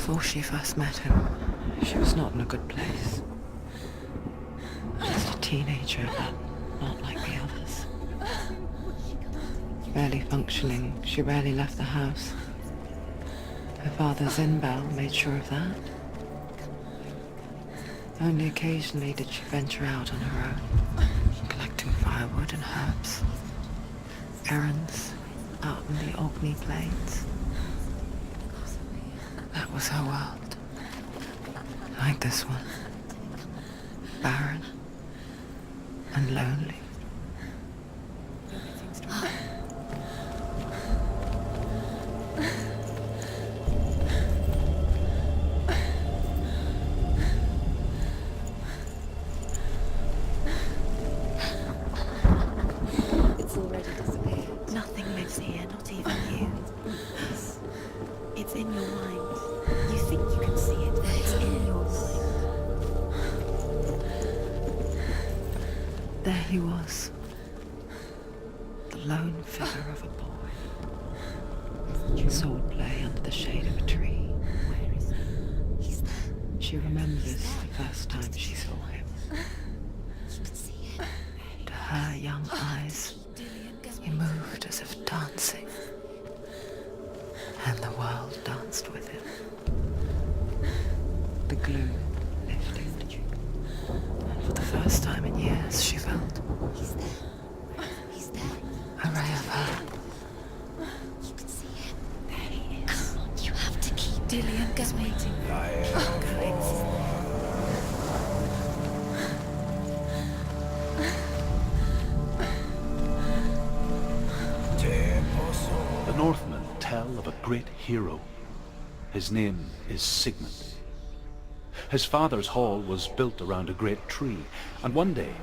Before she first met him, she was not in a good place. Just a teenager, but not like the others. Barely functioning, she rarely left the house. Her father's in-bell made sure of that. Only occasionally did she venture out on her own, collecting firewood and herbs. Errands out in the Orkney Plains. That was her world. Like this one. Barren and lonely. It's already disappeared. Nothing lives here, not even you. It's in your mind. You think you can see it, but it's in your mind. There he was. The lone figure of a boy. Swordplay under the shade of a tree. Where is he? He's there. She remembers the first time she saw him. You can see it. To her young eyes, he moved as if dancing. And the world danced with him. The glue lifted. And for the first time in years, she felt He's there. He's there. a ray of her. You can see him. There he is. Come on, you have to keep Dillian is waiting. The Northmen tell of a great hero. His name is Sigmund. His father's hall was built around a great tree, and one day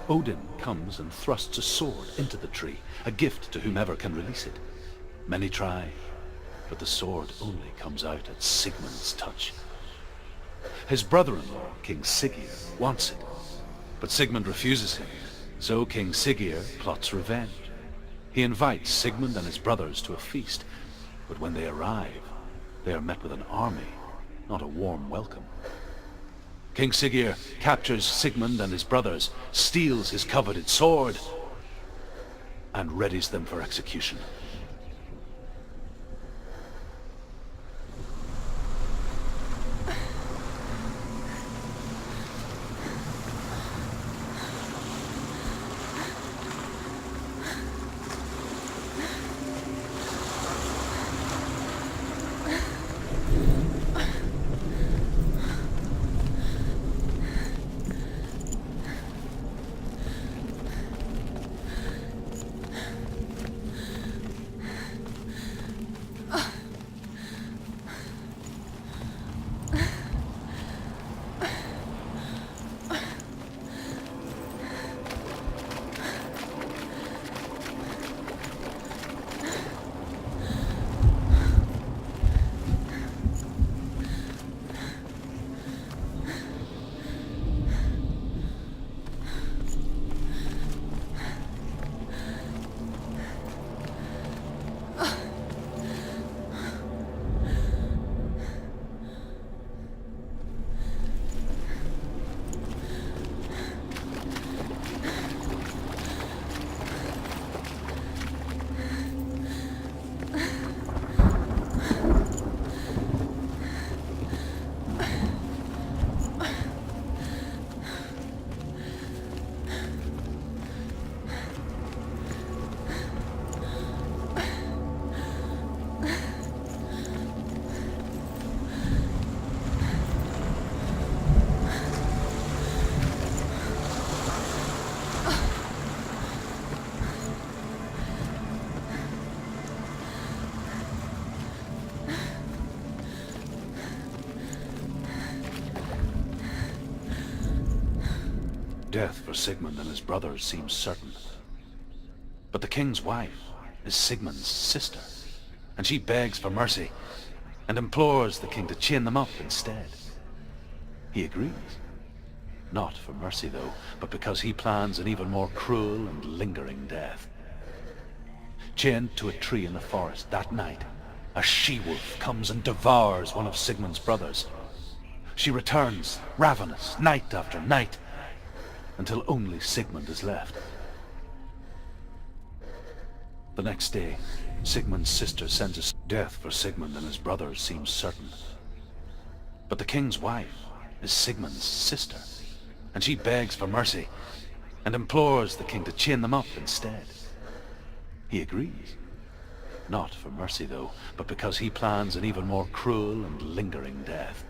Odin comes and thrusts a sword into the tree, a gift to whomever can release it. Many try, but the sword only comes out at Sigmund's touch. His brother-in-law, King Siggeir, wants it, but Sigmund refuses him, so King Siggeir plots revenge. He invites Sigmund and his brothers to a feast, but when they arrive, they are met with an army, not a warm welcome. King Siggeir captures Sigmund and his brothers, steals his coveted sword, and readies them for execution. Death for Sigmund and his brothers seems certain. But the king's wife is Sigmund's sister, and she begs for mercy and implores the king to chain them up instead. He agrees. Not for mercy, though, but because he plans an even more cruel and lingering death. Chained to a tree in the forest that night, a she-wolf comes and devours one of Sigmund's brothers. She returns, ravenous, night after night, until only Sigmund is left. The next day, Sigmund's sister sends us death for Sigmund and his brothers seems certain. But the king's wife is Sigmund's sister, and she begs for mercy and implores the king to chain them up instead. He agrees. Not for mercy, though, but because he plans an even more cruel and lingering death.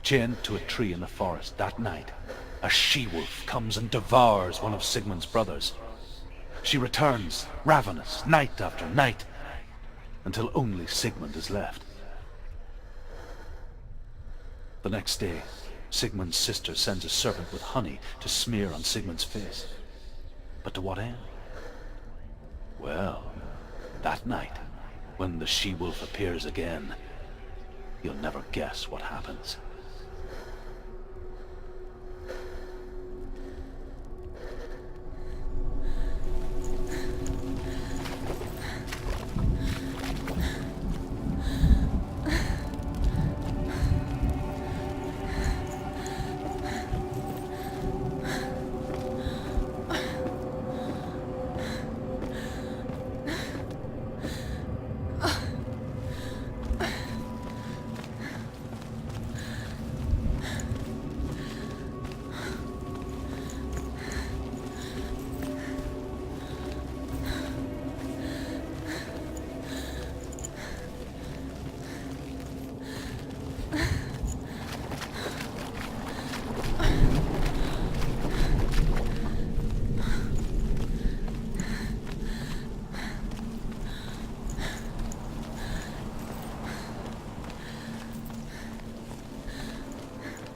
Chained to a tree in the forest that night, a she-wolf comes and devours one of Sigmund's brothers. She returns, ravenous, night after night, until only Sigmund is left. The next day, Sigmund's sister sends a servant with honey to smear on Sigmund's face. But to what end? Well, that night, when the she-wolf appears again, you'll never guess what happens.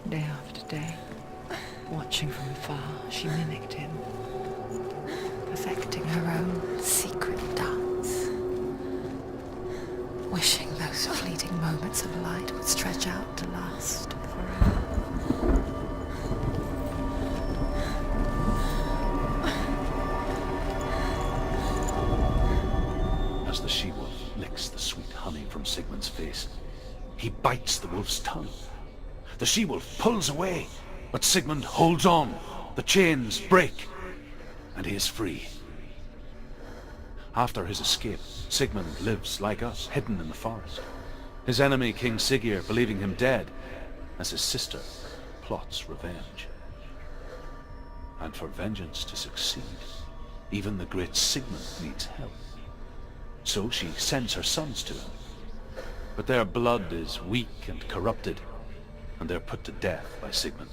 Day after day, watching from afar, she mimicked him, perfecting her own secret dance, wishing those fleeting moments of light would stretch out to last forever. As the she-wolf licks the sweet honey from Sigmund's face, he bites the wolf's tongue. The she-wolf pulls away, but Sigmund holds on. The chains break, and he is free. After his escape, Sigmund lives like us, hidden in the forest. His enemy, King Siggeir, believing him dead, as his sister plots revenge. And for vengeance to succeed, even the great Sigmund needs help. So she sends her sons to him. But their blood is weak and corrupted, and they're put to death by Sigmund.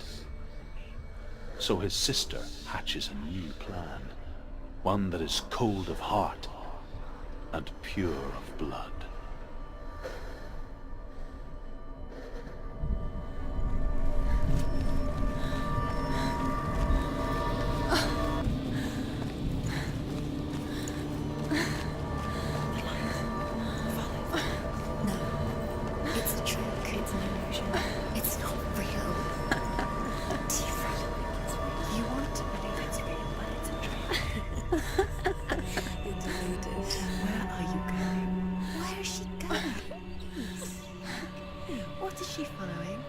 So his sister hatches a new plan, one that is cold of heart and pure of blood. It's a trick. It's an illusion. It's not real. Do you really think it's real? You want to believe it's real, but it's a trick. You're deluded. Where are you going? Where is she going? What is she following?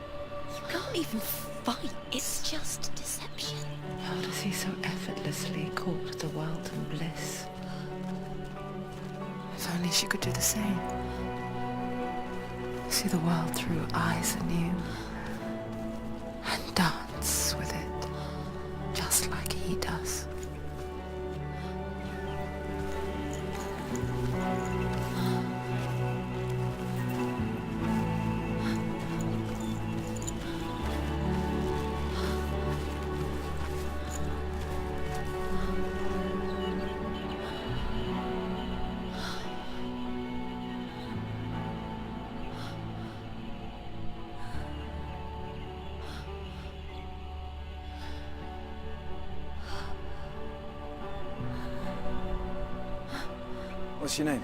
You can't even fight. It's just deception. How does he so effortlessly court the world and bliss? If only she could do the same. See the world through eyes anew and dance with it just like he does. What's your name?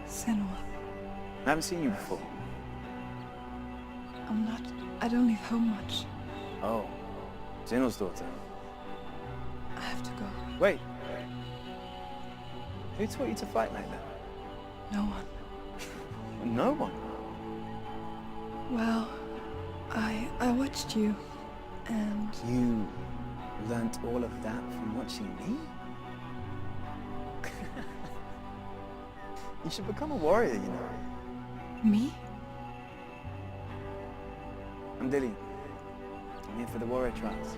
Senua. I haven't seen you before. I don't leave home much. Oh, Zenua's daughter. I have to go. Wait, Who taught you to fight like that? No one. No one. Well, I watched you, and You learnt all of that from watching me? You should become a warrior, you know. me? I'm Dilly. I'm here for the warrior trials.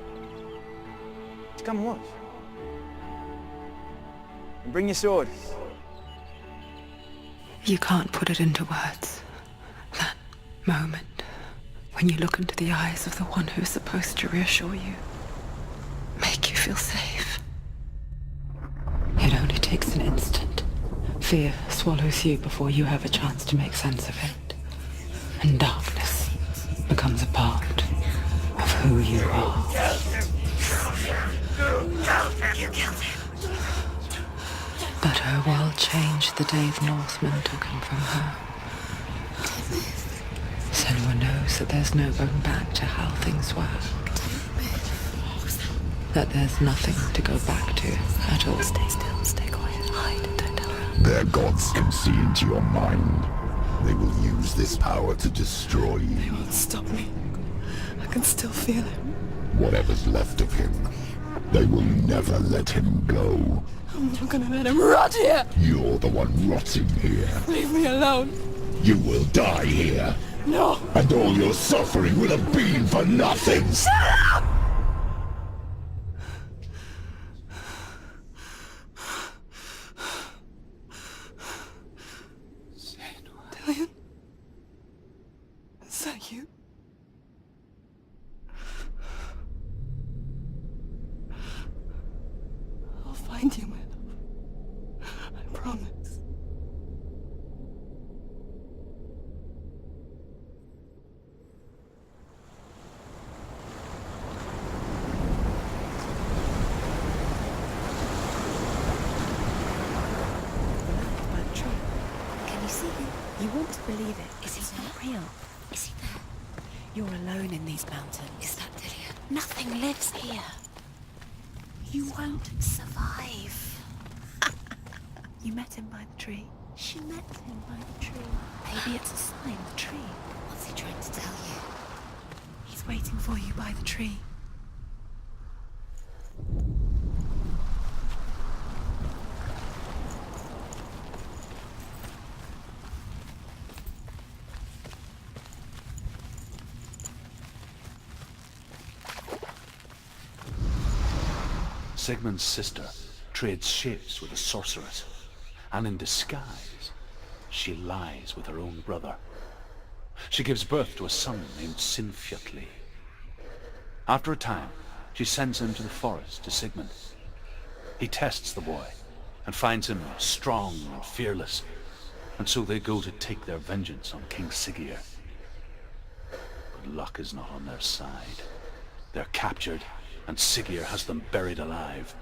Just come and watch. And bring your sword. You can't put it into words. That moment when you look into the eyes of the one who's supposed to reassure you, make you feel safe. It only takes an instant. Fear swallows you before you have a chance to make sense of it. And darkness becomes a part of who you are. But her world changed the day the Northmen took him from her. Senua knows that there's no going back to how things were. That there's nothing to go back to at all. Stay still, stay quiet, hide, don't tell her. Their gods can see into your mind. They will use this power to destroy you. They won't stop me. I can still feel him. Whatever's left of him, they will never let him go. I'm not gonna let him rot here! You're the one rotting here. Leave me alone! You will die here. No! And all your suffering will have been for nothing. Dillion? Is that you? I'll find you, my love. I promise. By the tree. Can you see him? You want to believe it. Is he It's not there? real. Is he there? You're alone in these mountains. Is that Dillion? Nothing lives here. You won't survive. You met him by the tree. She met him by the tree. Maybe it's a sign, the tree. What's he trying to tell you? He's waiting for you by the tree. Sigmund's sister trades shapes with a sorceress, and in disguise, she lies with her own brother. She gives birth to a son named Sinfjotli. After a time, she sends him to the forest to Sigmund. He tests the boy and finds him strong and fearless, and so they go to take their vengeance on King Siggeir. But luck is not on their side. They're captured, and Siggeir has them buried alive.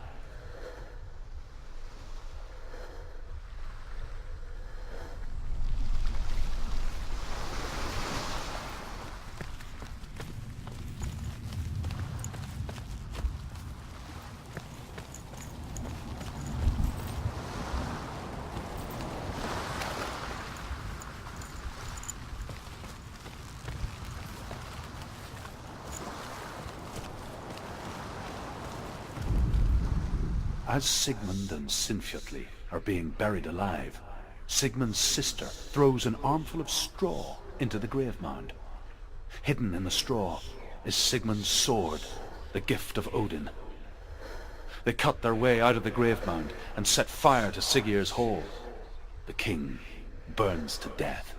As Sigmund and Sinfjotli are being buried alive, Sigmund's sister throws an armful of straw into the grave mound. Hidden in the straw is Sigmund's sword, the gift of Odin. They cut their way out of the grave mound and set fire to Siggeir's hall. The king burns to death.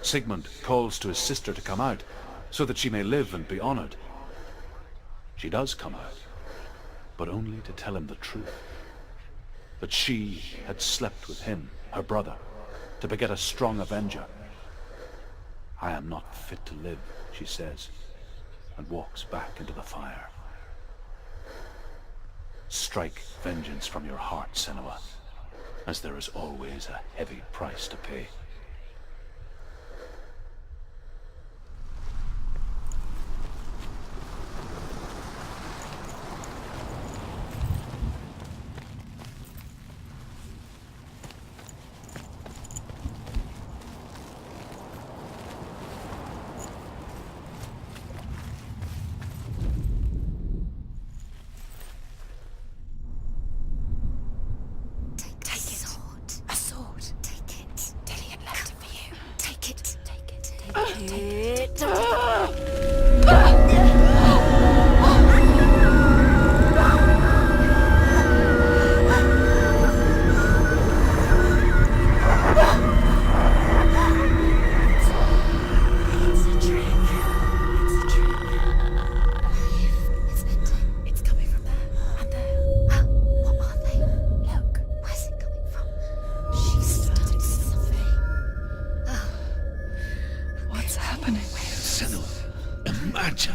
Sigmund calls to his sister to come out so that she may live and be honored. She does come out, but only to tell him the truth. That she had slept with him, her brother, to beget a strong avenger. I am not fit to live, she says, and walks back into the fire. Strike vengeance from your heart, Senua, as there is always a heavy price to pay. Take it. Don't It's a trick. It's a trick. It's ending. It's coming from there and there. Oh, what are they? Look, where's it coming from? She's done something. Oh. What's happening? Senua, imagine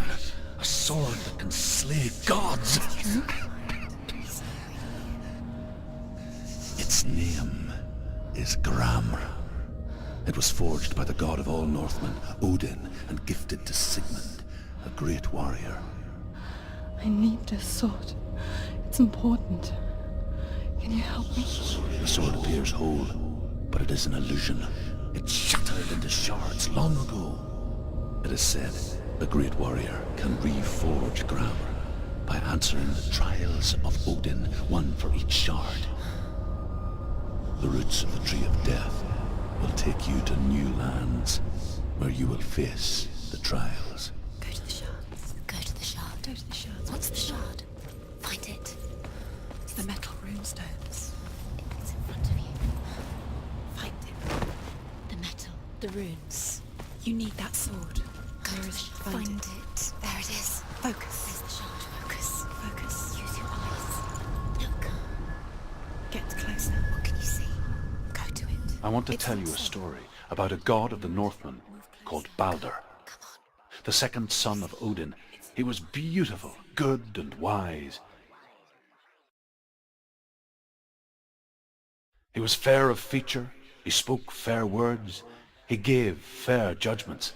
a sword that can slay gods. Its name is Gramr. It was forged by the god of all Northmen, Odin, and gifted to Sigmund, a great warrior. I need this sword. It's important. Can you help me? The sword appears whole, but it is an illusion. It shattered into shards long ago. It is said the great warrior can reforge Gramr by answering the trials of Odin, one for each shard. The roots of the Tree of Death will take you to new lands, where you will face the trials. Go to the shards. Go to the shard. Go to the shards. What's the shard? Find it. It's the metal runestones. It's in front of you. Find it. The metal. The runes. You need that sword. Go Where to is the it? shard. Find it. There it is. Focus. There's the shard. Focus. Focus. Use your eyes. Look. Get closer. What can you see? Go to it. I want to It's tell you a inside. story about a god of the Northmen called Balder. Come on. The second son of Odin. He was beautiful, good and wise. He was fair of feature, he spoke fair words, he gave fair judgments.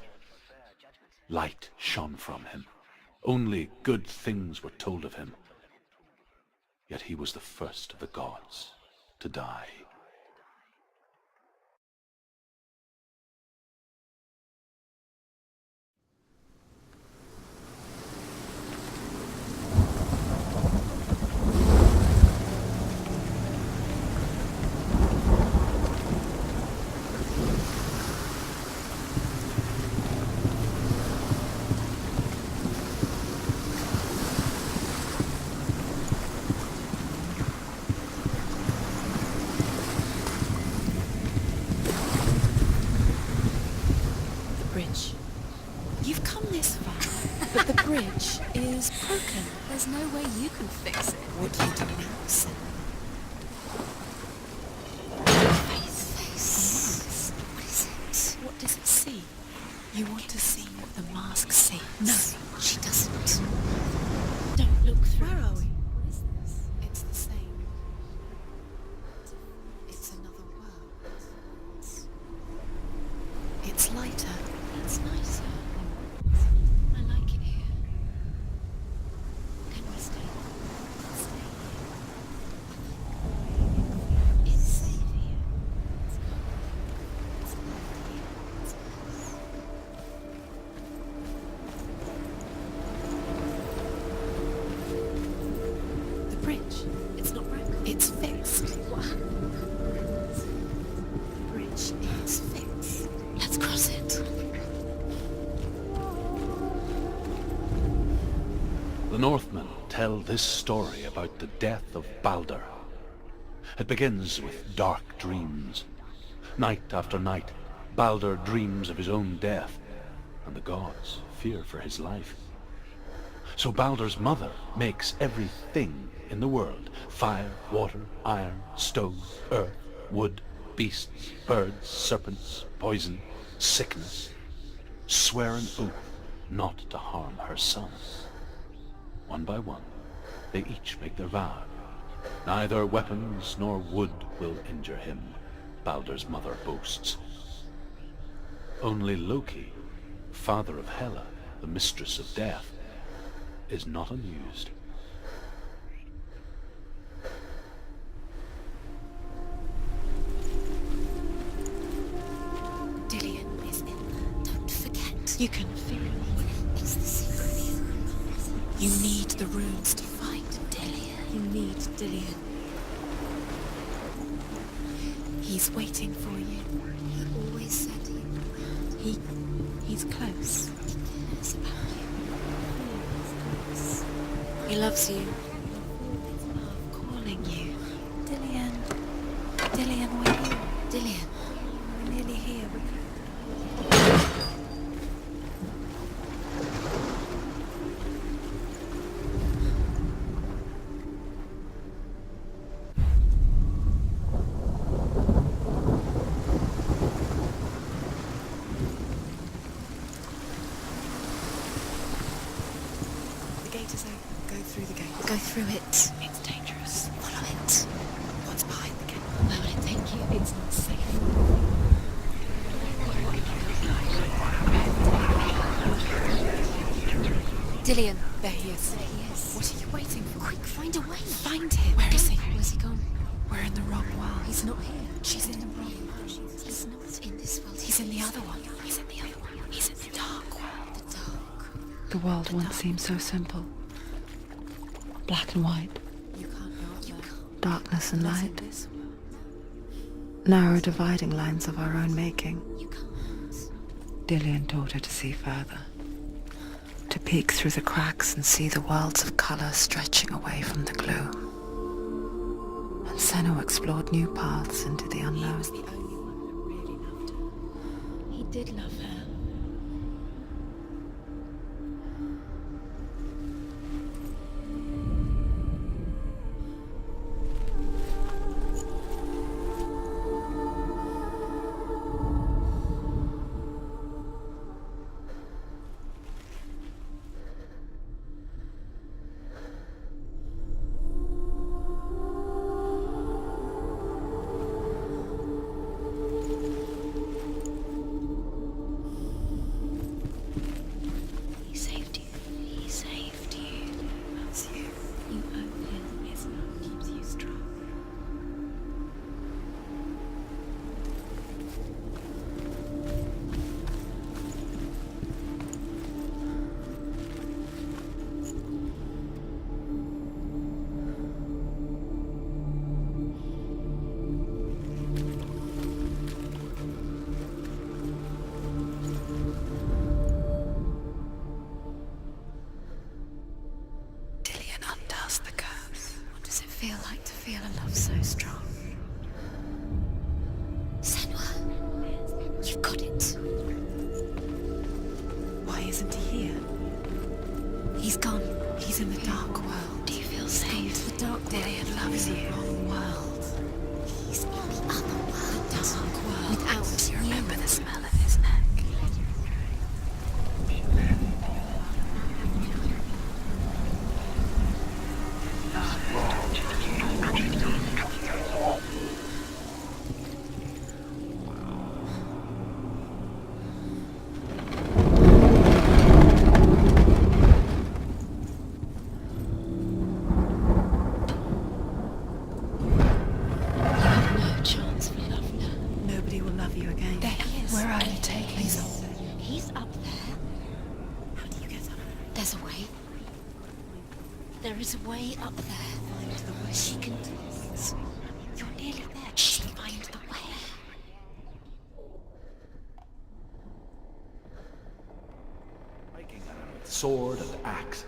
Light shone from him. Only good things were told of him. Yet he was the first of the gods to die. The bridge. You've come this far, but the bridge is broken. There's no way you can fix it. What do you do now, Sen? Face. What is it? What does it see? You want to see what the mask sees. No, she doesn't. Don't look through. Where are we? What is this? It's the same. It's another world. It's lighter. It's nicer. I like it here. Can we stay? Stay here. It's safe here. It's light here. It's nice. The bridge. It's not broken. It's fixed. What? The bridge is fixed. Let's cross it. The Northmen tell this story about the death of Balder. It begins with dark dreams. Night after night, Balder dreams of his own death, and the gods fear for his life. So Balder's mother makes everything in the world, fire, water, iron, stone, earth, wood, beasts, birds, serpents, poison, sickness, swear an oath not to harm her son. One by one, they each make their vow. Neither weapons nor wood will injure him, Balder's mother boasts. Only Loki, father of Hela, the mistress of death, is not amused. Dillion is in there. Don't forget. You can feel it. It's the secret. You need the runes to fight Dillion. You need Dillion. He's waiting for you. He always said he would. He It's close. It's about you. It's close. He loves you. I'm calling you. Dillian. Dillian, we're here. Dillian. We're nearly here. The gate is open. Go through the gate. Go through it. It's dangerous. Follow it. What's behind the gate? Where will it take you? It's not safe. Dillian. There he is. There he is. What are you waiting for? Quick, find a way. Find him. Where is he? Where's he gone? We're in the wrong world. He's not here. She's in the wrong world. He's not in this world. He's in the other one. He's in the other one. He's in the dark world. The dark. The world once seemed so simple. Black and white, You can't go up there. darkness and Not in light. this world. Narrow dividing lines of our own making. You can't. Dillian taught her to see further. To peek through the cracks and see the worlds of colour stretching away from the gloom. And Senua explored new paths into the He unknown. was the only one that really loved her. He did love her. He saved you. He saved you. Loves you. You owe him. His love keeps you strong. Dillian undoes the curse. What does it feel like to feel a love so strong? Senua. You've got it. Why isn't he here? He's gone. He's in the dark world. Do you feel safe? The dark world. Dillian loves you. Wrong world. He's in the other world. The dark world. Without you you. remember the smell of his neck. No chance for love now. Nobody will love you again. There he is. Where are you taking He's us? up there. He's up there. How do you get up? There's a way. There is a way up there. Find the way. She can do this. You're nearly there. She'll find the way. Striking at him with sword and axe.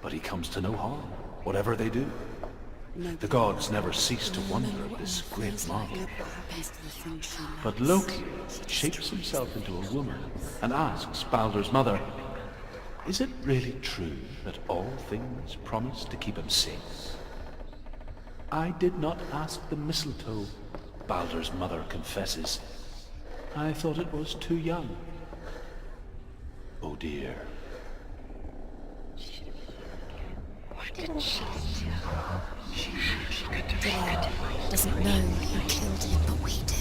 But he comes to no harm, whatever they do. The gods never cease to wonder at this great marvel. What happens to the things she loves? But Loki shapes himself into a woman and asks Baldur's mother, is it really true that all things promise to keep him safe? I did not ask the mistletoe, Baldur's mother confesses. I thought it was too young. Oh dear. Dillian doesn't know who killed him, but we do.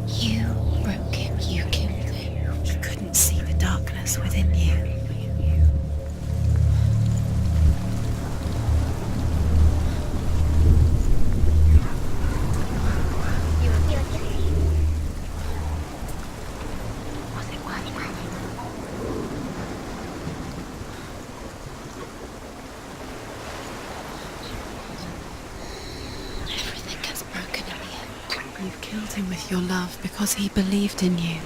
You broke him. You killed him. You couldn't see the darkness within you. You've killed him with your love because he believed in you.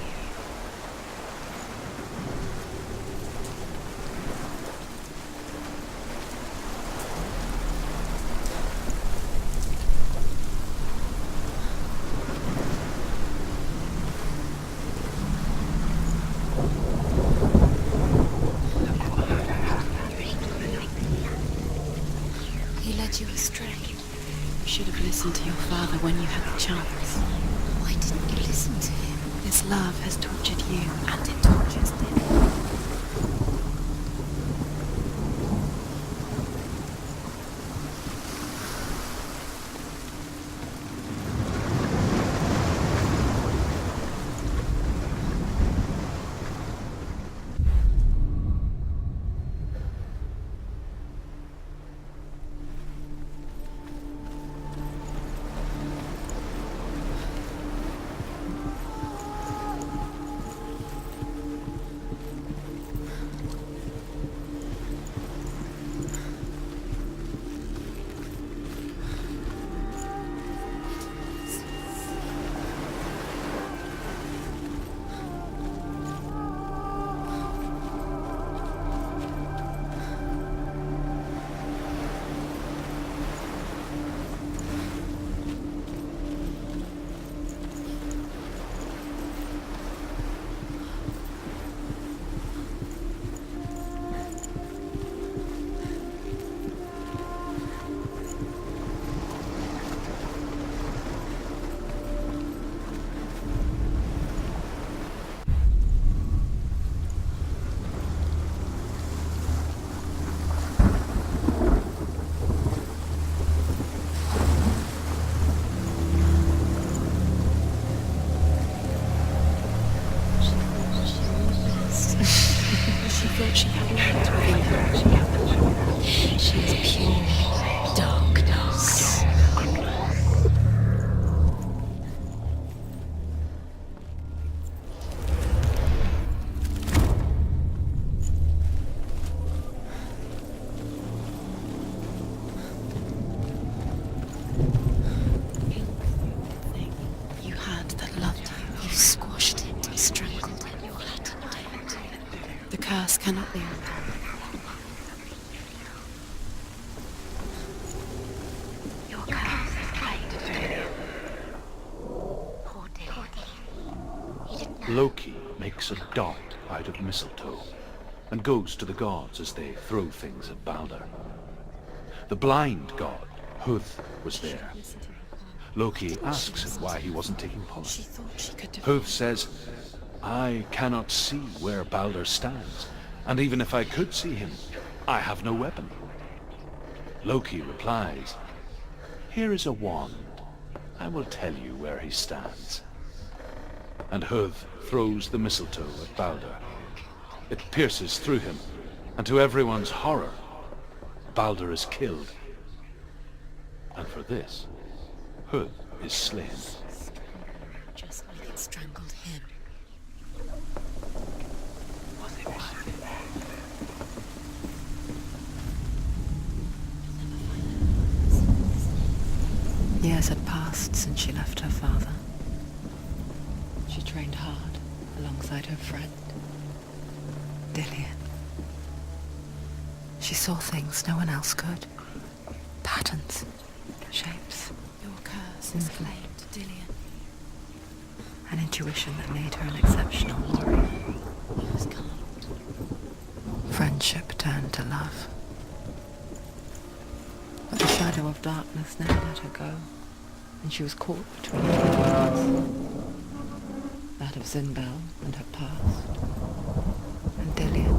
He led you astray. You should have listened to your father when you had the chance. Why didn't you listen to him? This love has tortured you, and it tortures Dillian. She thought she had light within her. She is pure darkness. You had that loved you. You squashed it, you strangled it, you let him die. The curse cannot be undone. Your curse is played. Poor Dillian. He didn't know. Loki makes a dart out of mistletoe and goes to the gods as they throw things at Balder. The blind god, Huth, was there. Loki asks him why he wasn't taking part. She thought she could Huth says, I cannot see where Balder stands, and even if I could see him, I have no weapon. Loki replies, here is a wand. I will tell you where he stands. And Huth throws the mistletoe at Balder. It pierces through him, and to everyone's horror, Balder is killed. And for this, Huth is slain. Just like it strangled him. Years had passed since she left her father. She trained hard alongside her friend, Dillian. She saw things no one else could. Patterns, shapes. Your curse has claimed Dillian. An intuition that made her an exceptional warrior. He was kind. Friendship turned to love. But the shadow of darkness never let her go, and she was caught between two worlds. That of Zinbel and her past, and Dillian,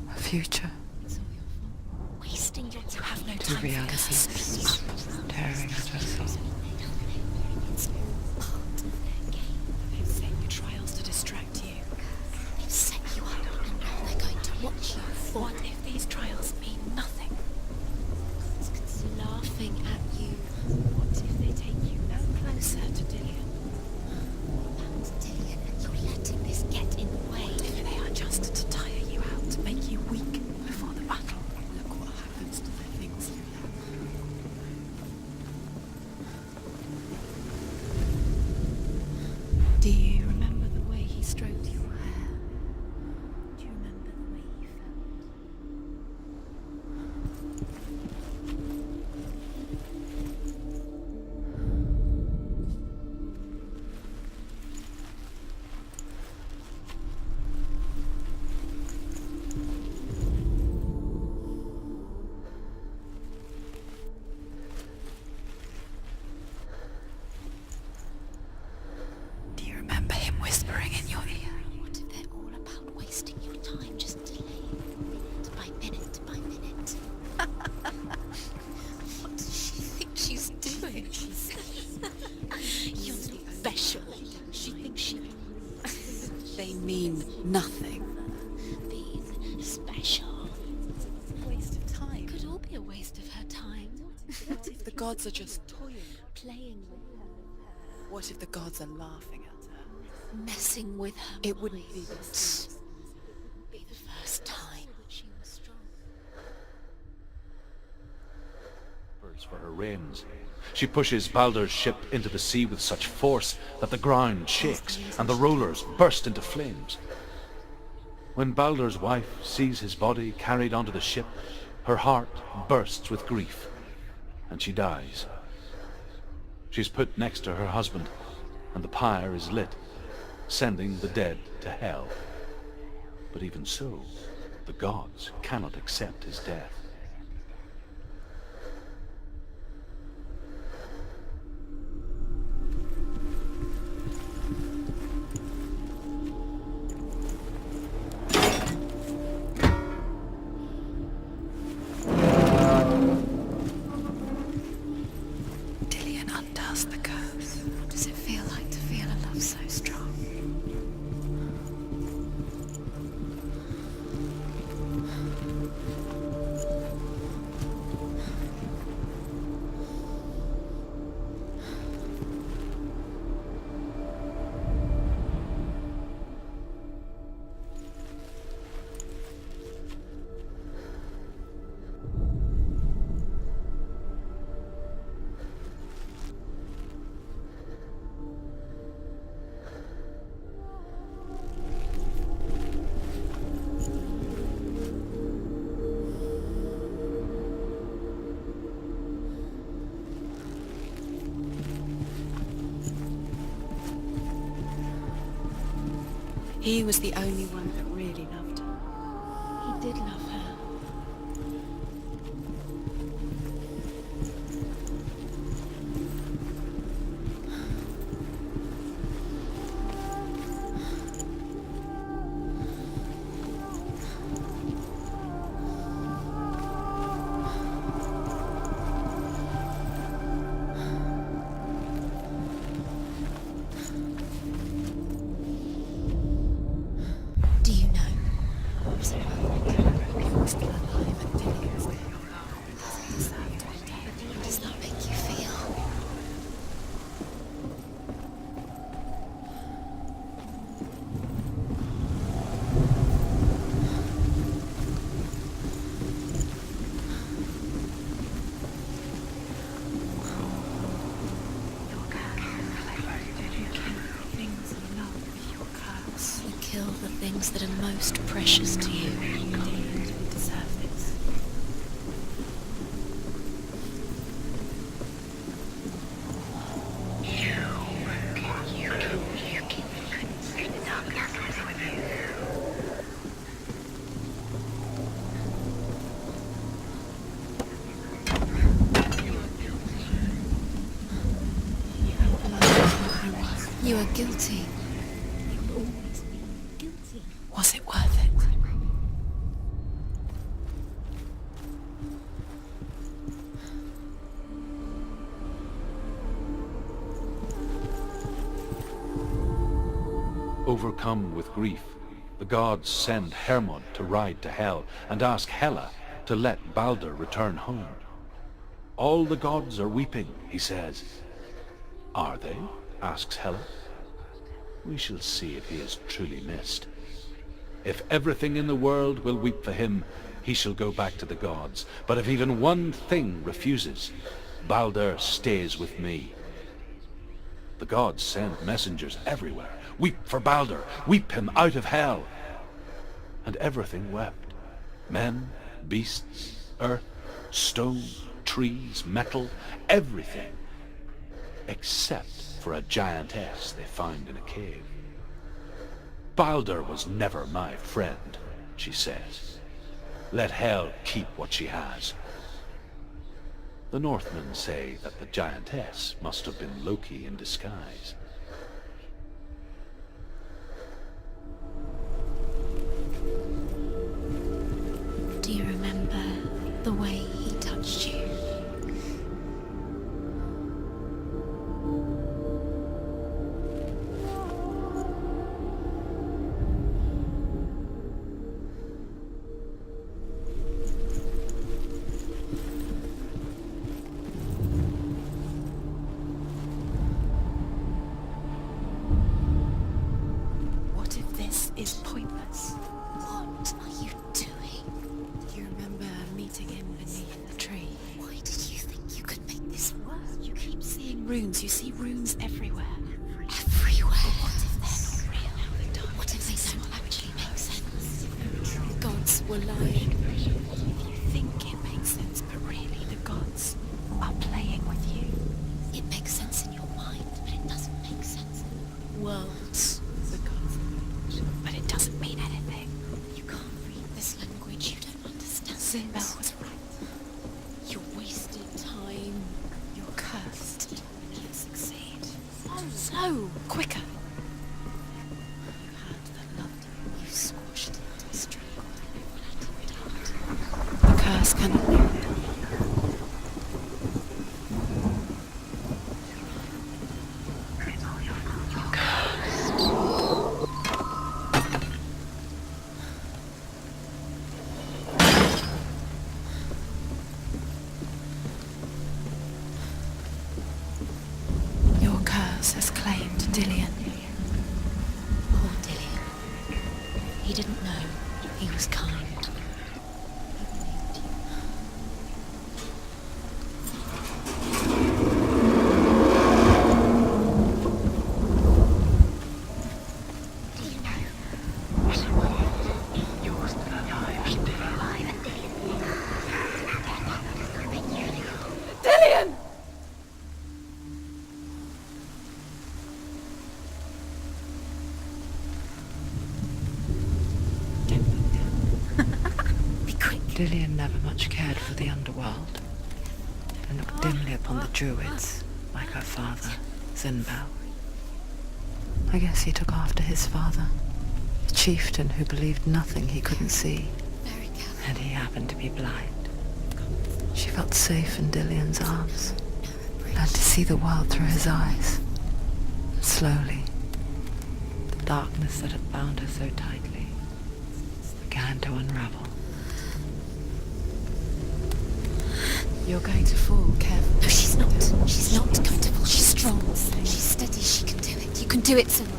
her future. It's all your fault. Wasting your time. You have no Two time realities tearing at her soul. It's all part of their game. They've set you trials to distract you. They've set you up and now they're going to watch you fall. What if these trials mean nothing? Laughing at you. What if they take you no closer to Dillian? That's Dillian, and you're letting this get in the way. What if they are just to tire you out, to make you weak before the battle? Look what happens to the things you love. Do you remember The way he stroked your hair. Do you remember the way he felt? Do you remember him whispering in your ear? What if they're all about wasting your time, just delaying minute by minute by minute? What does she think she's doing? You're special. She thinks she They mean nothing. being special. Waste of time. Could all be a waste of her time. What if the gods are just toying? Playing with her, What if the gods are laughing at her? messing with her. It wouldn't be mind. this. Be the first time that she was strong. For her reins. She pushes Baldur's ship into the sea with such force that the ground shakes and the rollers burst into flames. When Baldur's wife sees his body carried onto the ship, her heart bursts with grief, and she dies. She's put next to her husband, and the pyre is lit, sending the dead to hell. But even so, the gods cannot accept his death. Dillion undoes the curse. What does it feel like to feel a love so strong? He was the only one that really loved her. He did love her. Do you know? He was still alive and Dillion was still How does that make you feel? things you love with your curse. You kill the things that are most precious to you. Dillion didn't deserve this. You are guilty. You've always been guilty. Was it worth it? Overcome with grief, the gods send Hermod to ride to Hell and ask Hela to let Baldur return home. All the gods are weeping, he says. Are they? Asks Hela. We shall see if he is truly missed. If everything in the world will weep for him, he shall go back to the gods. But if even one thing refuses, Baldur stays with me. The gods sent messengers everywhere. Weep for Baldur, weep him out of hell. And everything wept. Men, beasts, earth, stone, trees, metal, everything. Except for a giantess they found in a cave. Baldur was never my friend, she says. Let hell keep what she has. The Northmen say that the giantess must have been Loki in disguise. Do you remember the way he touched you? What if this is pointless? What are you doing? Do you remember meeting him beneath the tree? Why did you think you could make this work? You keep seeing runes. You see runes everywhere. Everywhere? What if they're not real? What if they don't actually make sense? The gods were lying. You think it makes sense, but really the gods are playing with you. It makes sense in your mind, but it doesn't make sense in the worlds. The gods but it doesn't mean anything. You can't read this language. You don't understand. Sinbel was right. You wasted time. You're cursed. You'll succeed. Slow. Quicker. You had that loved you. You squashed it. Strangled it. The curse cannot be real. Your curse has claimed Dillion. Poor Dillion. He didn't know. He was kind. He believed you. Do you know? You're still alive. Dillion! Be quick. Dillion never much cared for the underworld, and looked dimly upon the druids, like her father, Sinbel. I guess he took after his father, a chieftain who believed nothing he couldn't see, Very careful. and he happened to be blind. She felt safe in Dillion's arms, learned to see the world through his eyes. Slowly, the darkness that had bound her so tightly began to unravel. You're going to fall, careful. No, she's not. She's not going to fall. She's strong. She's steady. She can do it. You can do it, Senua.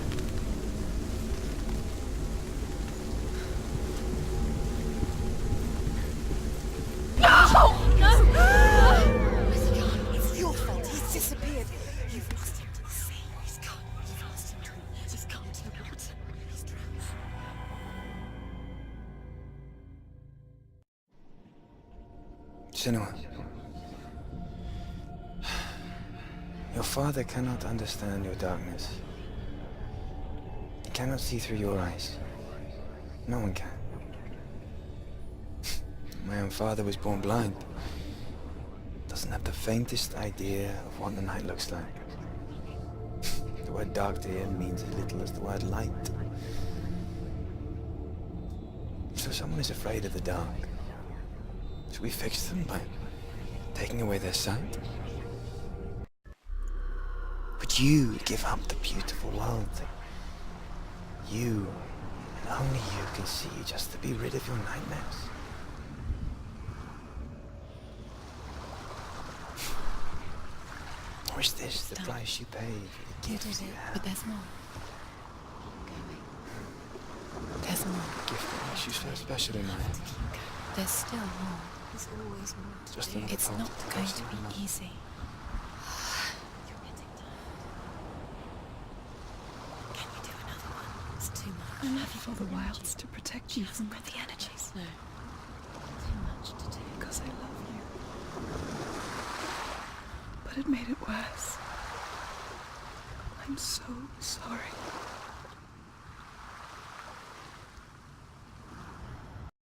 It's your fault. He's disappeared. You've lost him to the sea. He's gone. You've lost him to it. He's gone to the water. He's drowned. Senua. Your father cannot understand your darkness. He cannot see through your eyes. No one can. My own father was born blind. Doesn't have the faintest idea of what the night looks like. The word dark to him means as little as the word light. So someone is afraid of the dark. Should we fix them by taking away their sight? Would you give up the beautiful world that you, and only you, can see just to be rid of your nightmares? Or is this the price you pay for the You gifts did you it, have? but there's more. There's more. The gift that makes you so special in my head. There's still more. There's always more to Just do. another It's part not of the going rest to of be my life. easy. You're getting tired. I love you for the wilds to protect you from got the energies. No. Too much to do. Because I love you. But it made it worse. I'm so sorry.